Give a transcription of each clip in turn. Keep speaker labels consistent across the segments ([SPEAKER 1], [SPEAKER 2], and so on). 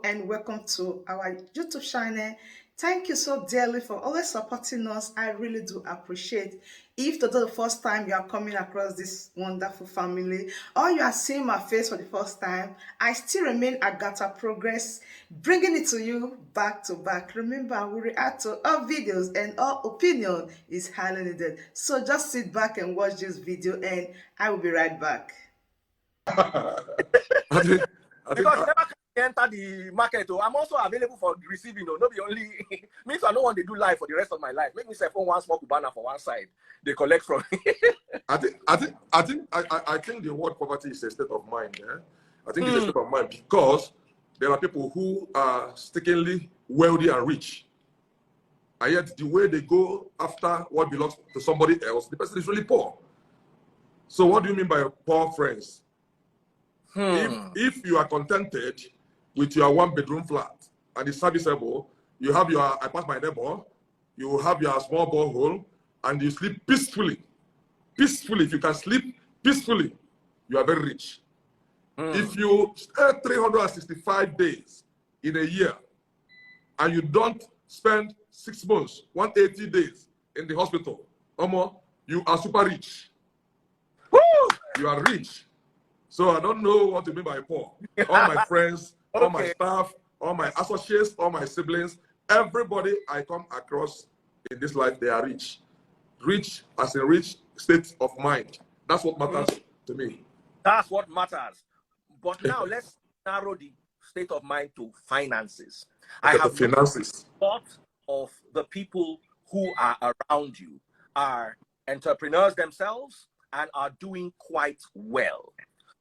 [SPEAKER 1] and welcome to our YouTube channel. Thank you so dearly for always supporting us. I really do appreciate. If today the first time you are coming across this wonderful family or you are seeing my face for the first time, I still remain Agatha Progress, bringing it to you back to back. Remember, we react to all videos and all opinion is highly needed. So just sit back and watch this video and I will be right back.
[SPEAKER 2] I think
[SPEAKER 3] because never enter the market. Oh, I'm also available for receiving. Oh, not be only means I don't want to do live for the rest of my life. Make me say phone one small Cubana for one side. They collect from.
[SPEAKER 2] I think the word poverty is a state of mind. Yeah? I think it's a state of mind because there are people who are stickingly wealthy and rich, and yet the way they go after what belongs to somebody else, the person is really poor. So what do you mean by poor friends? If you are contented with your one-bedroom flat and it's serviceable, you have your I pass my neighbor, you have your small borehole, and you sleep peacefully. Peacefully, if you can sleep peacefully, you are very rich. If you stay 365 days in a year and you don't spend 6 months, 180 days in the hospital, you are super rich. Woo! You are rich. So I don't know what you mean by poor. All my friends, all my staff, all my associates, all my siblings, everybody I come across in this life, they are rich. Rich as a rich state of mind. That's what matters to me.
[SPEAKER 3] That's what matters. But now let's narrow the state of mind to finances. I have
[SPEAKER 2] finances.
[SPEAKER 3] thought of the people who are around you are entrepreneurs themselves and are doing quite well.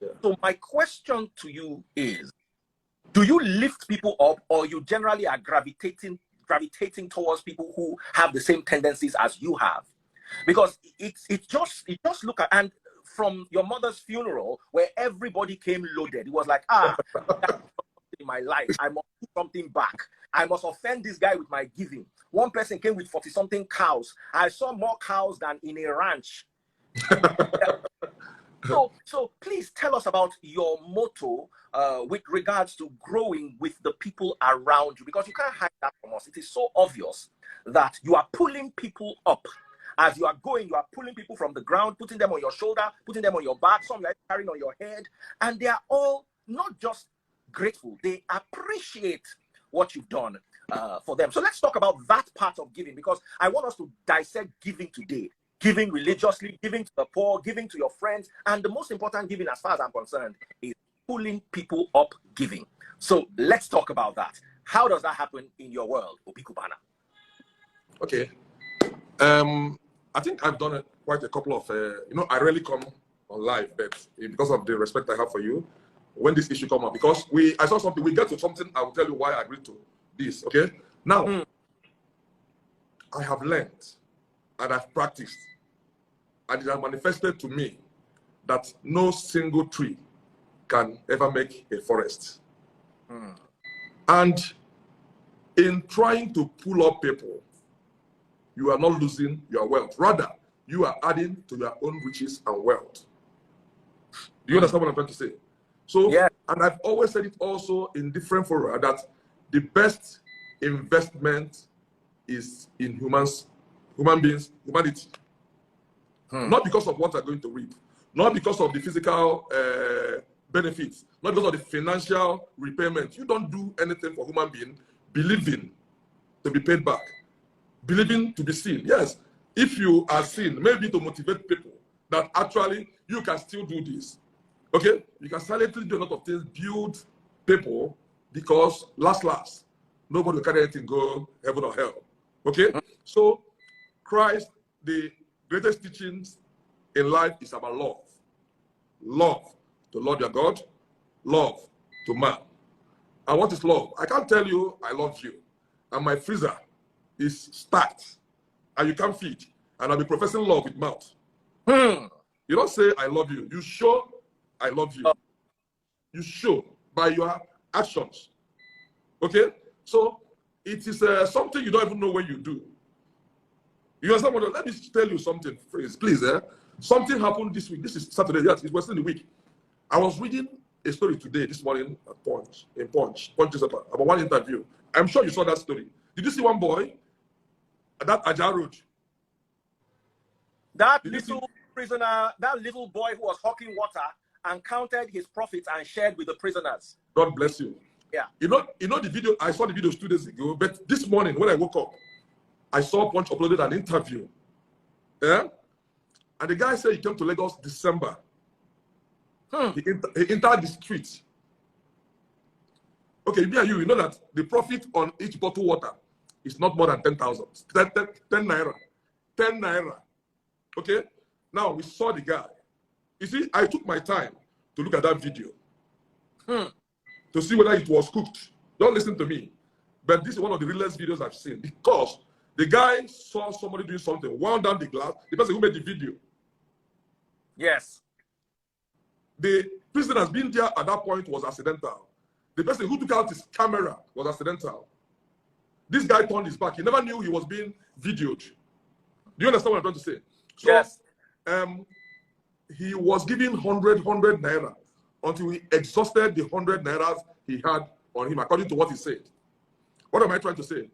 [SPEAKER 3] Yeah. So my question to you is, do you lift people up or you generally are gravitating towards people who have the same tendencies as you have? Because it just look at, and from your mother's funeral where everybody came loaded, it was like, that's in my life, I must do something back. I must offend this guy with my giving. One person came with 40-something cows. I saw more cows than in a ranch. So please tell us about your motto with regards to growing with the people around you, because you can't hide that from us. It is so obvious that you are pulling people up. As you are going, you are pulling people from the ground, putting them on your shoulder, putting them on your back, some you are carrying on your head, and they are all not just grateful, they appreciate what you've done for them. So let's talk about that part of giving, because I want us to dissect giving today. Giving religiously, giving to the poor, giving to your friends, and the most important giving, as far as I'm concerned, is pulling people up giving. So let's talk about that. How does that happen in your world, Obi Cubana?
[SPEAKER 2] Okay. I think I've done quite a couple of, I rarely come on live, but because of the respect I have for you, when this issue come up, because I saw something, we get to something, I will tell you why I agreed to this, okay? Now, I have learned and I've practiced, and it has manifested to me that no single tree can ever make a forest. And in trying to pull up people, you are not losing your wealth. Rather, you are adding to your own riches and wealth. Do you understand what I'm trying to say? So, yeah. And I've always said it also in different fora that the best investment is in human beings, humanity. Not because of what they're going to reap, not because of the physical benefits, not because of the financial repayment. You don't do anything for human being, believing to be paid back, believing to be seen. Yes, if you are seen, maybe to motivate people that actually you can still do this. Okay, you can silently do a lot of things, build people, because last, nobody will carry anything, go heaven or hell. Okay, so Christ, the greatest teachings in life is about love. Love to Lord your God, love to man. And what is love? I can't tell you I love you, and my freezer is stacked, and you can't feed, and I'll be professing love with mouth. You don't say I love you. You show I love you. You show by your actions. Okay? So it is something you don't even know when you do. You understand what? Let me tell you something, please. Something happened this week. This is Saturday. Yes, it was in the week. I was reading a story today, this morning at Punch newspaper, about one interview. I'm sure you saw that story. Did you see one boy at that Aja Road?
[SPEAKER 3] That little prisoner, that little boy who was hawking water and counted his profits and shared with the prisoners.
[SPEAKER 2] God bless you.
[SPEAKER 3] Yeah.
[SPEAKER 2] You know the video, I saw the video 2 days ago, but this morning when I woke up, I saw Punch uploaded an interview. Yeah? And the guy said he came to Lagos December. He entered the street. Okay, me and you know that the profit on each bottle water is not more than 10,000. 10 naira. 10 naira. Okay? Now we saw the guy. You see, I took my time to look at that video. To see whether it was cooked. Don't listen to me. But this is one of the realest videos I've seen, because the guy saw somebody doing something, wound down the glass, the person who made the video.
[SPEAKER 3] Yes.
[SPEAKER 2] The prisoner being there at that point was accidental. The person who took out his camera was accidental. This guy turned his back. He never knew he was being videoed. Do you understand what I'm trying to say? So,
[SPEAKER 3] yes.
[SPEAKER 2] He was given 100 naira until he exhausted the 100 nairas he had on him, according to what he said. What am I trying to say?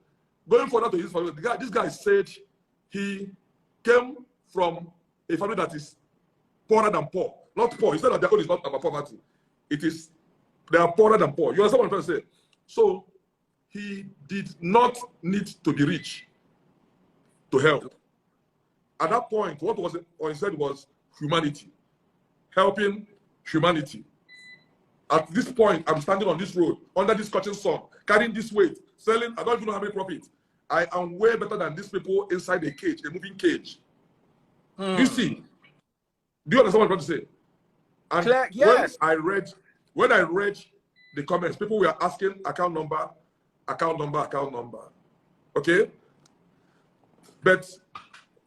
[SPEAKER 2] Going further to his family, this guy said he came from a family that is poorer than poor. Not poor. He said that their own is not about poverty. It is, they are poorer than poor. You understand what I'm trying to say? So he did not need to be rich to help. At that point, what he said was humanity. Helping humanity. At this point, I'm standing on this road, under this scorching sun, carrying this weight, selling, I don't even know how many profit. I am way better than these people inside a cage, a moving cage. You see? Do you understand what I'm trying to say? And
[SPEAKER 3] yes.
[SPEAKER 2] when I read the comments, people were asking account number. Okay? But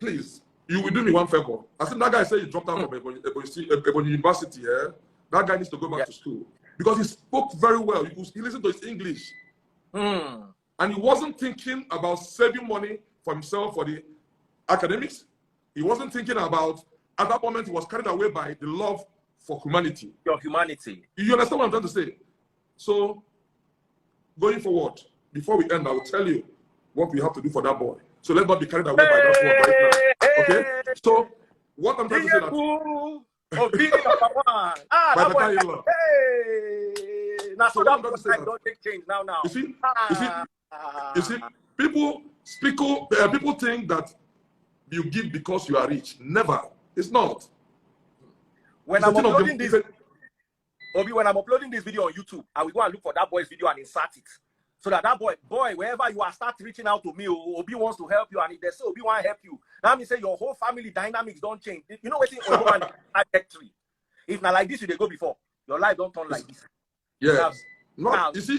[SPEAKER 2] please, you will do me one favor. I think that guy said he dropped out from Ebonyi University. Yeah? That guy needs to go back to school. Because he spoke very well. He listened to his English. And he wasn't thinking about saving money for himself for the academics. He wasn't thinking about, at that moment, he was carried away by the love for humanity.
[SPEAKER 3] Your humanity.
[SPEAKER 2] You understand what I'm trying to say? So, going forward, before we end, I will tell you what we have to do for that boy. So let's not be carried away by that one right now. Okay? So, what I'm trying to say that...
[SPEAKER 3] Obi Cubana.
[SPEAKER 2] By the time you love.
[SPEAKER 3] Hey. Now, so that don't take change now. You see, people think that you give because you are rich. Never. It's not. When I'm uploading this, Obi, when I'm uploading this video on YouTube, I will go and look for that boy's video and insert it. So that boy, wherever you are, start reaching out to me. Obi wants to help you, and if they say Obi want to help you, now me say your whole family dynamics don't change. You know what? Trajectory. If not like this, you they go before. Your life don't turn like this.
[SPEAKER 2] Yeah. No, you see,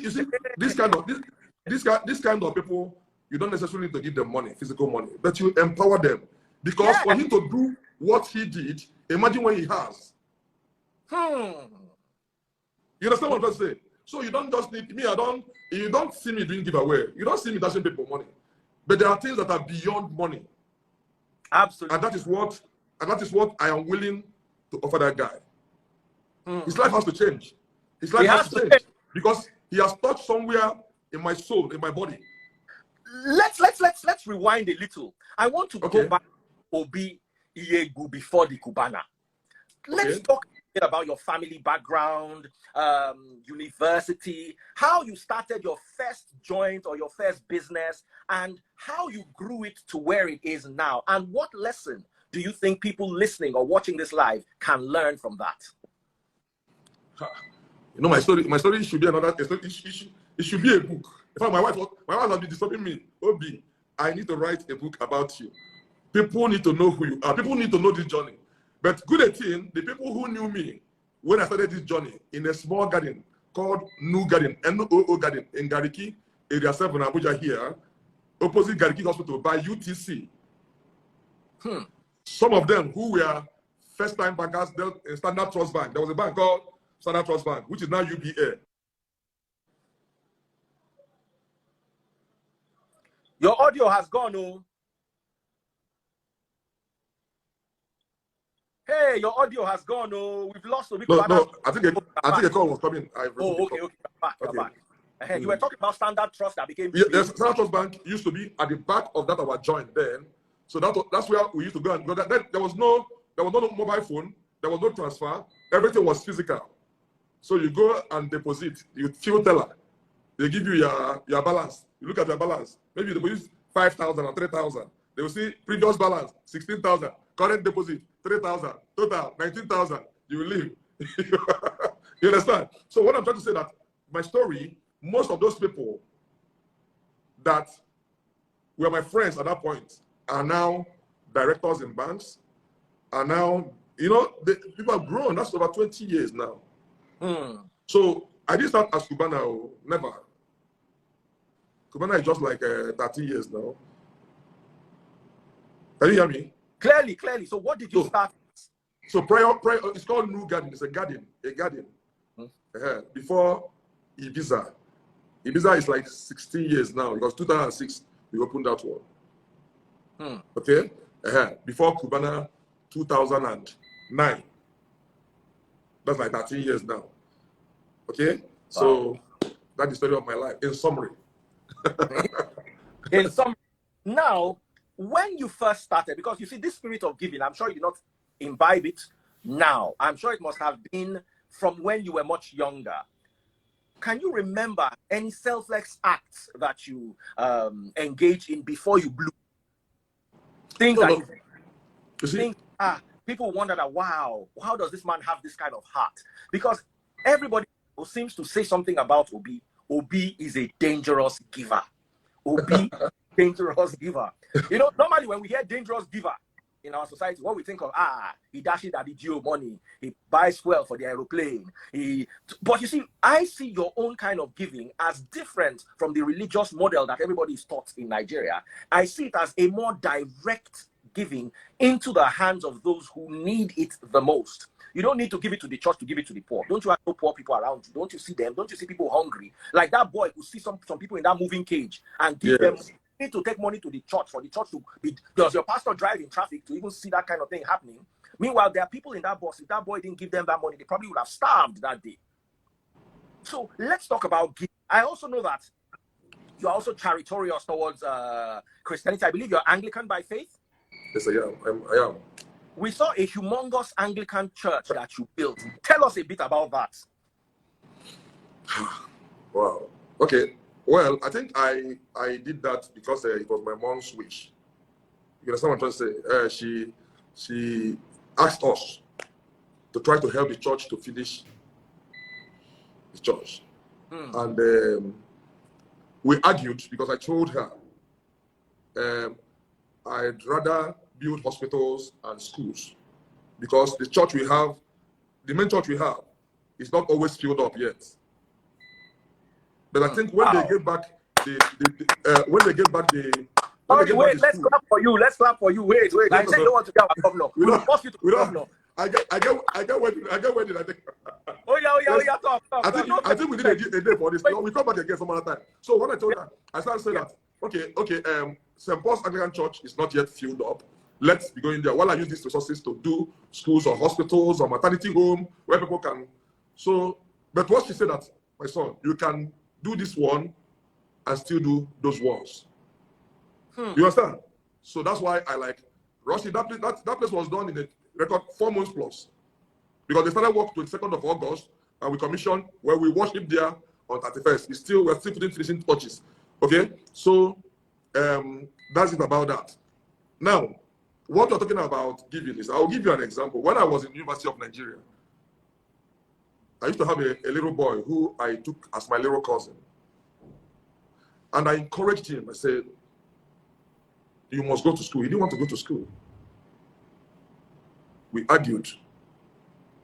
[SPEAKER 2] this kind of people, you don't necessarily need to give them money, physical money, but you empower them. Because for him to do what he did, imagine what he has. You understand what I'm trying to say? So you don't just need me. You don't see me doing giveaway. You don't see me dashing people money. But there are things that are beyond money.
[SPEAKER 3] Absolutely.
[SPEAKER 2] And that is what I am willing to offer that guy. His life has to change. His life has to change. Because he has touched somewhere in my soul, in my body.
[SPEAKER 3] Let's rewind a little. I want to go back to Obi Iyegu before the Cubana. Let's talk about your family background, university, how you started your first joint or your first business, and how you grew it to where it is now. And what lesson do you think people listening or watching this live can learn from that?
[SPEAKER 2] You know, my story should be another. It should be a book. In fact, my wife has been disturbing me. Obi, I need to write a book about you. People need to know who you are. People need to know this journey. But good thing, the people who knew me when I started this journey in a small garden called New Garden, NOO Garden, in Gariki, Area 7, Abuja here, opposite Gariki Hospital by UTC. Some of them who were first-time bankers dealt in Standard Trust Bank. There was a bank called Standard Trust Bank, which is now UBA.
[SPEAKER 3] Your audio has gone, oh. Hey, your audio has gone, oh. We've lost Obi Cubana.
[SPEAKER 2] No, I think I think a call was coming.
[SPEAKER 3] Oh, okay, okay. You're back. You were talking about Standard Trust that became.
[SPEAKER 2] Yes, Standard Trust Bank used to be at the back of that our joint then. So that's where we used to go and go. There was no mobile phone. There was no transfer. Everything was physical. So you go and deposit. You fill teller. They give you your balance. You look at your balance. Maybe they use 5,000 or 3,000. They will see previous balance 16,000. Current deposit 3,000. Total 19,000. You will leave. You understand? So what I'm trying to say that my story, most of those people that were my friends at that point are now directors in banks, are now, people have grown. That's over 20 years now. So I didn't start as Cubana, never. Cubana is just like 30 years now. Can you hear me?
[SPEAKER 3] Clearly. So what did you start?
[SPEAKER 2] So prior, it's called New Garden. It's a garden. Before Ibiza. Ibiza is like 16 years now because 2006 we opened that one. Okay. Before Cubana, 2009. That's like 13 years now. Okay. Wow. So that's the story of my life in summary.
[SPEAKER 3] Now, when you first started, because you see this spirit of giving, I'm sure you did not imbibe it now. I'm sure it must have been from when you were much younger. Can you remember any selfless acts that you engaged in before you blew? Things people wonder that, wow, how does this man have this kind of heart? Because everybody who seems to say something about Obi is a dangerous giver. Obi, dangerous giver. Normally when we hear dangerous giver in our society, what we think of, he dashes daddy Gio money, he buys fuel for the aeroplane. But you see, I see your own kind of giving as different from the religious model that everybody is taught in Nigeria. I see it as a more direct giving into the hands of those who need it the most. You don't need to give it to the church to give it to the poor. Don't you have no poor people around you? Don't you see them? Don't you see people hungry? Like that boy who sees some people in that moving cage and give them. You need to take money to the church for the church to be. Does your pastor drive in traffic to even see that kind of thing happening? Meanwhile, there are people in that bus. If that boy didn't give them that money, they probably would have starved that day. So let's talk about giving. I also know that you're also charitable towards Christianity. I believe you're Anglican by faith.
[SPEAKER 2] Yes, I am.
[SPEAKER 3] We saw a humongous Anglican church that you built. Tell us a bit about that.
[SPEAKER 2] Wow. Okay. Well, I think I did that because it was my mom's wish. You know, someone trying to say she asked us to try to help the church to finish the church, and we argued because I told her I'd rather build hospitals and schools because the main church we have, is not always filled up yet. But I think when they get back let's clap for you. Let's clap for you. Wait. I said you want to get our governor. We'll force you to be governor. I get where did I think?
[SPEAKER 3] Oh yeah. Talk.
[SPEAKER 2] I think we need a day for this. We come back again some other time. So when I told her, I started saying that okay, St. Paul's Anglican Church is not yet filled up. Let's be going there. While I use these resources to do schools or hospitals or maternity home where people can. So, but what she said that, my son, you can do this one and still do those ones. You understand? So that's why I like Rusty. That place was done in a record 4 months plus. Because they started work 22nd of August and we commissioned where we worship there on 31st. We're still putting finishing touches. Okay? So that's it about that. Now, what we're talking about giving is, I'll give you an example. When I was in the University of Nigeria, I used to have a little boy who I took as my little cousin. And I encouraged him. I said, you must go to school. He didn't want to go to school. We argued.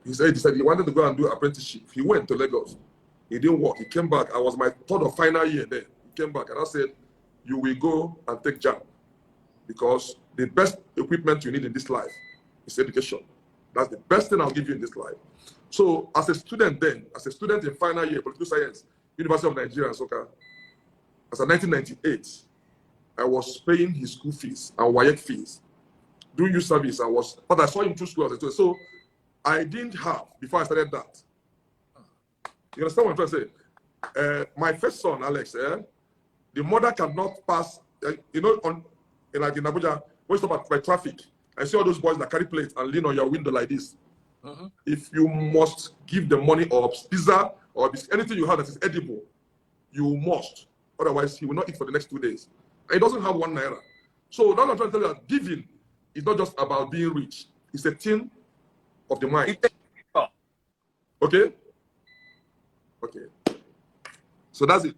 [SPEAKER 2] He decided he wanted to go and do apprenticeship. He went to Lagos. He didn't work. He came back. I was my third or final year there. He came back and I said, you will go and take JAM. Because the best equipment you need in this life is education. That's the best thing I'll give you in this life. So as a student in final year, political science, University of Nigeria and Soka, as a 1998, I was paying his school fees and WAEC fees. During youth service, but I saw him through school as a student. So I didn't have, before I started that, You understand what I'm trying to say? My first son, Alex, the mother cannot pass, you know, like in Abuja, when you stop by traffic, I see all those boys that carry plates and lean on your window like this. If you must give them money or pizza or anything you have that is edible, you must. Otherwise, he will not eat for the next 2 days. And he doesn't have 1 naira. So now I'm trying to tell you that giving is not just about being rich. It's a thing of the mind. Okay? Okay. So that's it.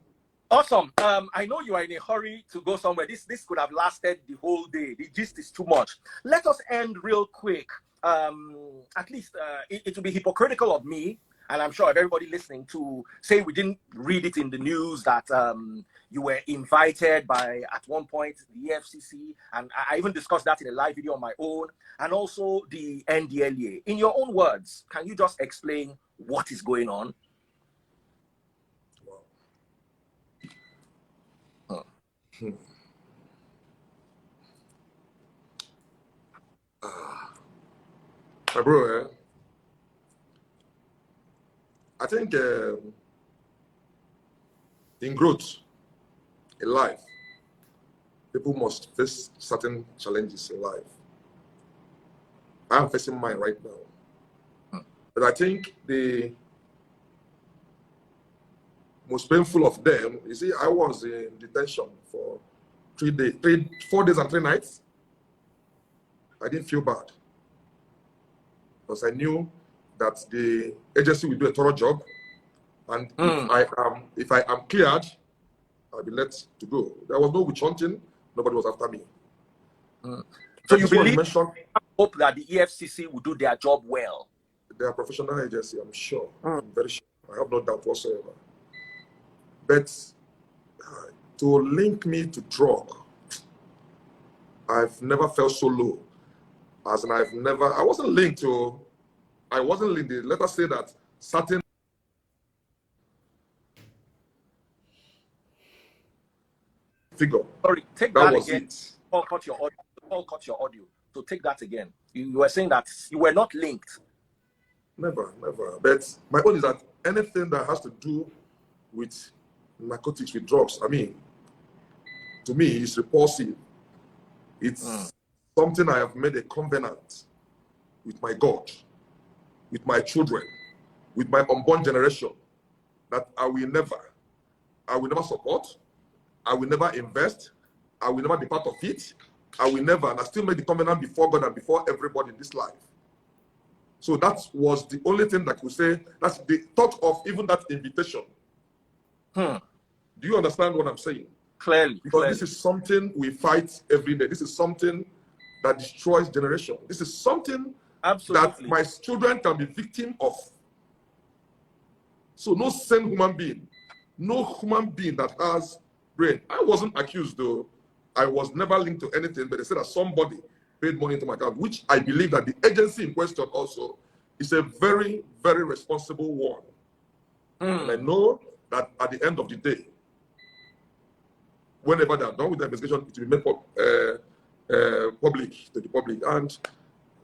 [SPEAKER 3] Awesome. I know you are in a hurry to go somewhere. This could have lasted the whole day. The gist is too much. Let us end real quick. At least it will be hypocritical of me, and I'm sure of everybody listening, to say we didn't read it in the news that you were invited by, at one point, the EFCC, and I even discussed that in a live video on my own, and also the NDLEA. In your own words, can you just explain what is going on?
[SPEAKER 2] My bro, I think in growth, in life, people must face certain challenges in life. I'm facing mine right now. But I think the most painful of them, you see, I was in detention for 4 days and 3 nights. I didn't feel bad because I knew that the agency will do a thorough job, and if I am cleared, I'll be let to go. There was no witch hunting. Nobody was after me.
[SPEAKER 3] So you believe, hope that the EFCC will do their job well?
[SPEAKER 2] They are a professional agency, I'm sure. I'm very sure. I have no doubt whatsoever. But to link me to drug, I've never felt so low. As in, I wasn't linked. Let us say that certain figure.
[SPEAKER 3] Sorry, take that again. Paul cut your audio. So take that again. You were saying that you were not linked.
[SPEAKER 2] Never. But my own is that anything that has to do with narcotics, with drugs, I mean, to me, it's repulsive. It's something I have made a covenant with my God, with my children, with my unborn generation, that I will never support, I will never invest, I will never be part of it, I will never, and I still make the covenant before God and before everybody in this life. So that was the only thing that could say, that's the thought of even that invitation. Do you understand what I'm saying?
[SPEAKER 3] Clearly.
[SPEAKER 2] Because this is something we fight every day. This is something that destroys generation. This is something that my children can be victim of. So no sane human being, no human being that has brain. I wasn't accused though. I was never linked to anything, but they said that somebody paid money into my account, which I believe that the agency in question also is a very, very responsible one. And I know that at the end of the day, whenever they are done with the investigation, it will be made public to the public. And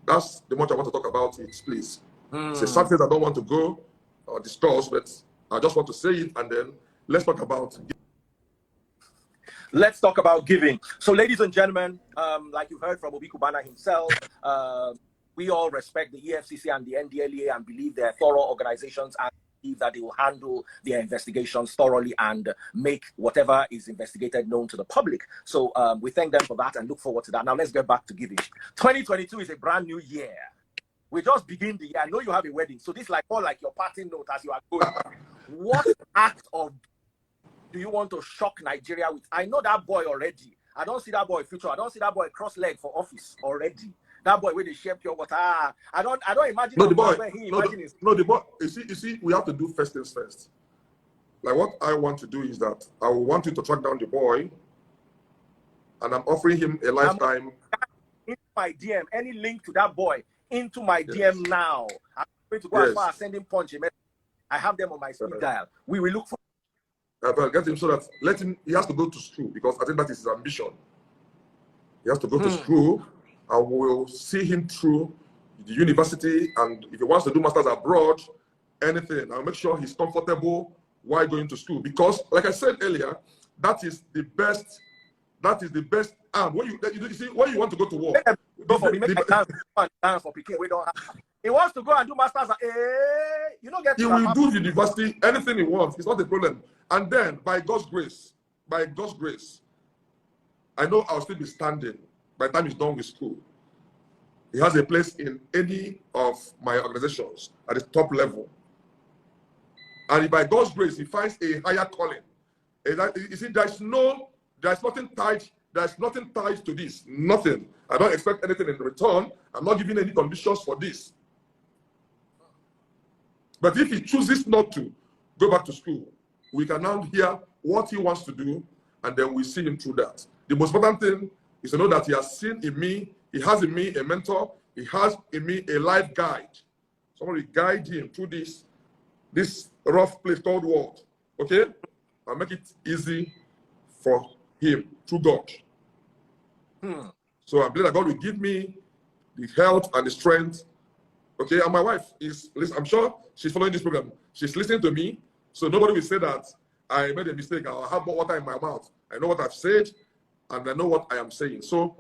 [SPEAKER 2] that's the much I want to talk about it, please. It's something I don't want to go or discuss, but I just want to say it, and then let's talk about
[SPEAKER 3] giving. So, ladies and gentlemen, like you heard from Obi Cubana himself, we all respect the EFCC and the NDLEA and believe they're thorough organizations and believe that they will handle their investigations thoroughly and make whatever is investigated known to the public. So we thank them for that and look forward to that. Now let's get back to giving. 2022 is a brand new year. We just begin the year. I know you have a wedding, so this is like more like your parting note as you are going. What act of do you want to shock Nigeria with? I know that boy already. I don't see that boy future. I don't see that boy cross leg for office already. That boy with the share pure water. I don't imagine.
[SPEAKER 2] No, the boy. No, the boy. You see, we have to do first things first. Like what I want to do is that I want you to track down the boy, and I'm offering him a lifetime.
[SPEAKER 3] Into my DM, any link to that boy into my DM now. I'm going to go as far as sending punch. I have them on my speed dial. We will look for.
[SPEAKER 2] Get him so that he has to go to school, because I think that is his ambition. He has to go to school. I will see him through the university, and if he wants to do masters abroad, anything. I'll make sure he's comfortable while going to school. Because, like I said earlier, that is the best. That is the best arm. When you see, when you want to go to work,
[SPEAKER 3] go for dance for PK. We don't have. He wants to go and do masters. You don't get.
[SPEAKER 2] He will do university, anything he wants. It's not a problem. And then, by God's grace, I know I'll still be standing by the time he's done with school. He has a place in any of my organizations at the top level. And by God's grace, he finds a higher calling. You see, there's nothing tied to this. Nothing. I don't expect anything in return. I'm not giving any conditions for this. But if he chooses not to go back to school, we can now hear what he wants to do, and then we see him through that. The most important thing is to know that he has seen in me, he has in me a mentor, he has in me a life guide. Somebody guide him through this rough place called world. Okay? I'll make it easy for him through God. So I believe that God will give me the health and the strength. Okay, and my wife is, I'm sure she's following this program. She's listening to me, so nobody will say that I made a mistake. I'll have more water in my mouth. I know what I've said, and I know what I am saying. So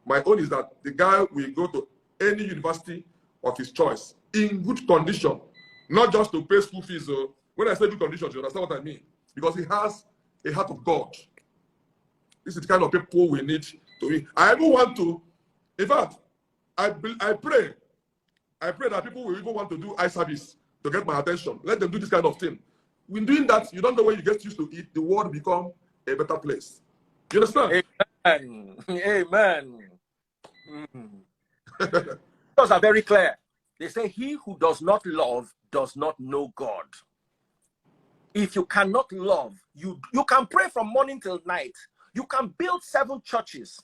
[SPEAKER 2] my own is that the guy will go to any university of his choice in good condition, not just to pay school fees. So when I say good condition, you understand what I mean? Because he has a heart of God. This is the kind of people we need to be. I even want to, in fact, I pray that people will even want to do eye service to get my attention. Let them do this kind of thing. When doing that, you don't know when you get used to it, the world become a better place. You understand?
[SPEAKER 3] Amen. Amen. Those are very clear. They say, he who does not love does not know God. If you cannot love, you can pray from morning till night. You can build 7 churches.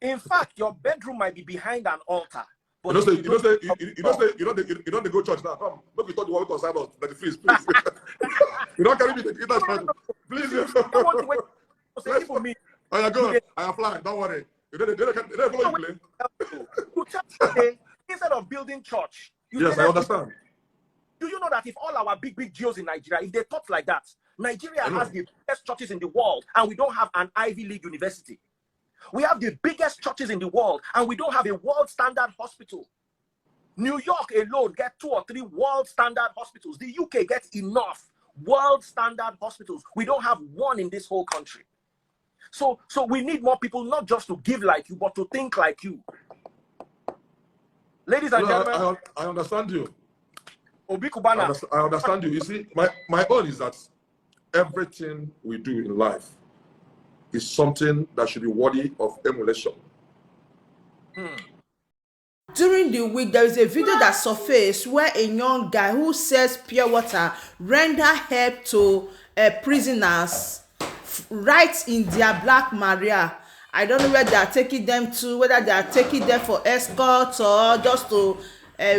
[SPEAKER 3] In fact, your bedroom might be behind an altar. But
[SPEAKER 2] you don't go church now. Come, look, we thought you want to concern us. But please. You don't carry me to that church. Please.
[SPEAKER 3] Say for me.
[SPEAKER 2] I am good. I am flying. Don't worry. They don't follow you play.
[SPEAKER 3] Instead of building church.
[SPEAKER 2] Yes, I understand.
[SPEAKER 3] Do you know that if all our big geos in Nigeria, if they thought like that, Nigeria has the best churches in the world, and we don't have an Ivy League university. We have the biggest churches in the world, and we don't have a world standard hospital. New York alone gets 2 or 3 world standard hospitals. The UK gets enough world standard hospitals. We don't have one in this whole country. So we need more people, not just to give like you, but to think like you. Ladies and gentlemen,
[SPEAKER 2] I understand you.
[SPEAKER 3] Obi Cubana.
[SPEAKER 2] I understand you. You see, my own is that everything we do in life is something that should be worthy of emulation.
[SPEAKER 1] During the week, there is a video that surfaced where a young guy who sells pure water render help to prisoners right in their Black Maria. I don't know where they are taking them to, whether they are taking them for escort or just to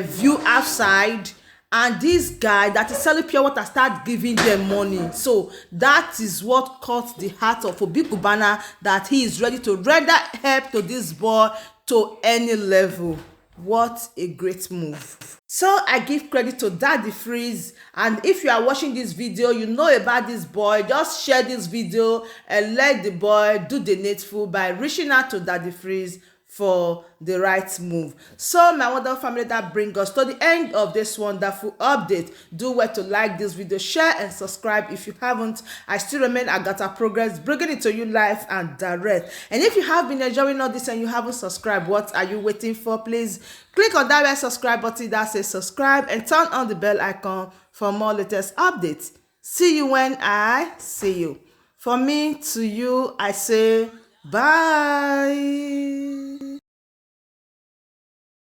[SPEAKER 1] view outside. And this guy that is selling pure water start giving them money. So that is what caught the heart of Obi Cubana, that he is ready to render help to this boy to any level. What a great move. So I give credit to Daddy Freeze, and if you are watching this video, you know about this boy, just share this video and let the boy do the needful by reaching out to Daddy Freeze for the right move. So my wonderful family, that brings us to the end of this wonderful update. Do well to like this video, share and subscribe if you haven't. I still remain Agatha Progress, bringing it to you live and direct. And if you have been enjoying all this and you haven't subscribed, what are you waiting for? Please click on that red subscribe button that says subscribe and turn on the bell icon for more latest updates. See you when I see you. For me to you, I say bye.